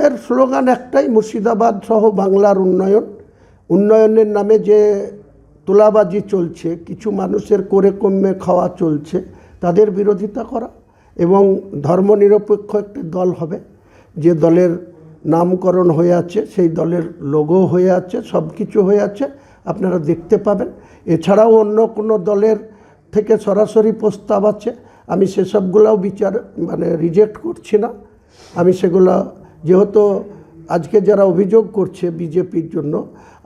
দলের স্লোগান একটাই, মুর্শিদাবাদ সহ বাংলার উন্নয়ন। উন্নয়নের নামে যে তোলাবাজি চলছে, কিছু মানুষের করে কমে খাওয়া চলছে, তাদের বিরোধিতা করা এবং ধর্মনিরপেক্ষ একটি দল হবে, যে দলের নামকরণ হয়ে আছে, সেই দলের লোগো হয়ে আছে, সব কিছু হয়ে আছে, আপনারা দেখতে পাবেন। এছাড়াও অন্য কোনো দলের থেকে সরাসরি প্রস্তাব আছে, আমি সেসবগুলোও রিজেক্ট করছি না। আমি সেগুলো, যেহেতু আজকে যারা অভিযোগ করছে বিজেপির জন্য,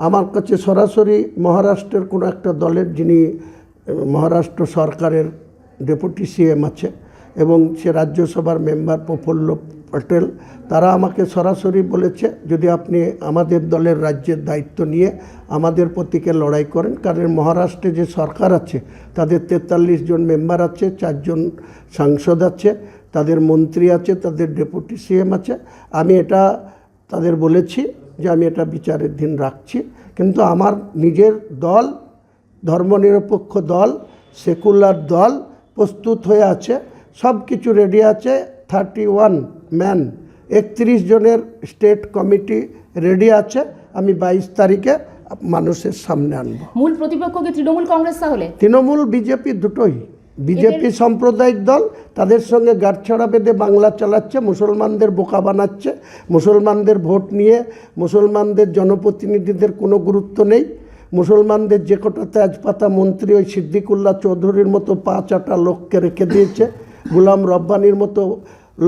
আমার কাছে সরাসরি মহারাষ্ট্রের কোনো একটা দলের, যিনি মহারাষ্ট্র সরকারের ডেপুটি সিএম আছে এবং সে রাজ্যসভার মেম্বার প্রফুল্ল পটেল, তারা আমাকে সরাসরি বলেছে যদি আপনি আমাদের দলের রাজ্যের দায়িত্ব নিয়ে আমাদের প্রতীকে লড়াই করেন, কারণ মহারাষ্ট্রে যে সরকার আছে তাদের 43 জন মেম্বার আছে, 4 জন সাংসদ আছে, তাদের মন্ত্রী আছে, তাদের ডেপুটি সিএম আছে। আমি এটা তাদের বলেছি যে আমি এটা বিচারের দিন রাখছি, কিন্তু আমার নিজের দল, ধর্মনিরপেক্ষ দল, সেকুলার দল প্রস্তুত হয়ে আছে, সব কিছু রেডি আছে। 31 ম্যান 31 জনের স্টেট কমিটি রেডি আছে, আমি 22 তারিখে মানুষের সামনে আনব। মূল প্রতিপক্ষ কি তৃণমূল কংগ্রেস? তাহলে তৃণমূল বিজেপি দুটোই। বিজেপি সাম্প্রদায়িক দল, তাদের সঙ্গে গাঁটছড়া বেঁধে বাংলা চালাচ্ছে, মুসলমানদের বোকা বানাচ্ছে, মুসলমানদের ভোট নিয়ে মুসলমানদের জনপ্রতিনিধিদের কোনো গুরুত্ব নেই। মুসলমানদের যে কটা তেজপাতা মন্ত্রী ওই সিদ্দিকুল্লাহ চৌধুরীর মতো 5-8 লোককে রেখে দিয়েছে, গুলাম রব্বানির মতো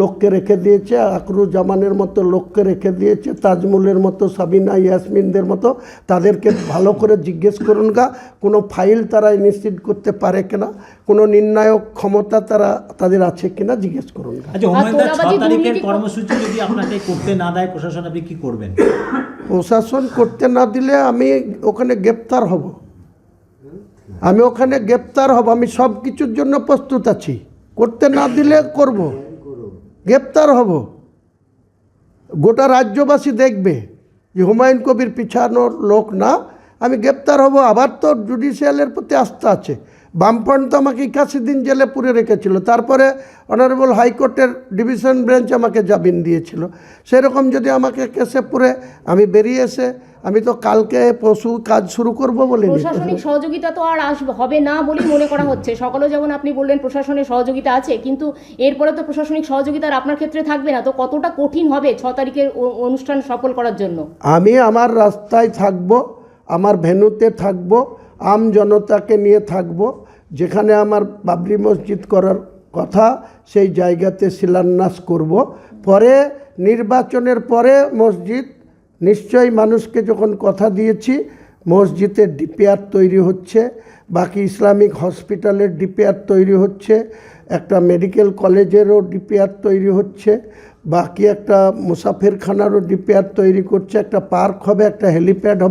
লোককে রেখে দিয়েছে, আকরুজ্জামানের মতো লোককে রেখে দিয়েছে, তাজমুলের মতো, সাবিনা ইয়াসমিনদের মতো। তাদেরকে ভালো করে জিজ্ঞেস করুন গা, কোনো ফাইল তারা নিশ্চিত করতে পারে কিনা, কোনো নির্ণায়ক ক্ষমতা তাদের আছে কিনা জিজ্ঞেস করুন গা। আচ্ছা, হুমায়ুনদার 6 তারিখের কর্মসূচি যদি আপনাকে করতে না দেয় প্রশাসন, আপনি কি করবেন? প্রশাসন করতে না দিলে আমি ওখানে গ্রেপ্তার হব, আমি সব কিছুর জন্য প্রস্তুত আছি। করতে না দিলে করব, গ্রেপ্তার হব। গোটা রাজ্যবাসী দেখবে যে হুমায়ুন কবির পিছানোর লোক না, আমি গ্রেপ্তার হব। আবার তো জুডিশিয়ালের প্রতি আস্থা আছে। বামফ্রন্ট তো আমাকে 81 দিন জেলে পুরে রেখেছিল, তারপরে অনারেবল হাইকোর্টের ডিভিশন বেঞ্চ আমাকে জামিন দিয়েছিল। সেরকম যদি আমাকে কেসে পুরে আমি বেরিয়ে এসে, আমি তো কালকে পশু কাজ শুরু করব বলে, প্রশাসনিক সহযোগিতা তো আর হবে না বলেই মনে করা হচ্ছে। সকলেও যেমন আপনি বললেন প্রশাসনের সহযোগিতা আছে, কিন্তু এরপরে তো প্রশাসনিক সহযোগিতা আপনার ক্ষেত্রে থাকবে না, তো কতটা কঠিন হবে 6 তারিখের অনুষ্ঠান সফল করার জন্য? আমি আমার রাস্তায় থাকব, আমার ভেন্যুতে থাকব, আম জনতাকে নিয়ে থাকব। যেখানে আমার বাবরি মসজিদ করার কথা সেই জায়গাতে শিলান্যাস করব। পরে নির্বাচনের পরে মসজিদ নিশ্চয়ই, মানুষকে যখন কথা দিয়েছি, মসজিদের ডিপিআর তৈরি হচ্ছে, বাকি ইসলামিক হসপিটালের ডিপিআর তৈরি হচ্ছে, একটা মেডিকেল কলেজেরও ডিপিআর তৈরি হচ্ছে, বাকি একটা মুসাফিরখানারও ডিপিআর তৈরি করছে, একটা পার্ক হবে, একটা হেলিপ্যাড হবে।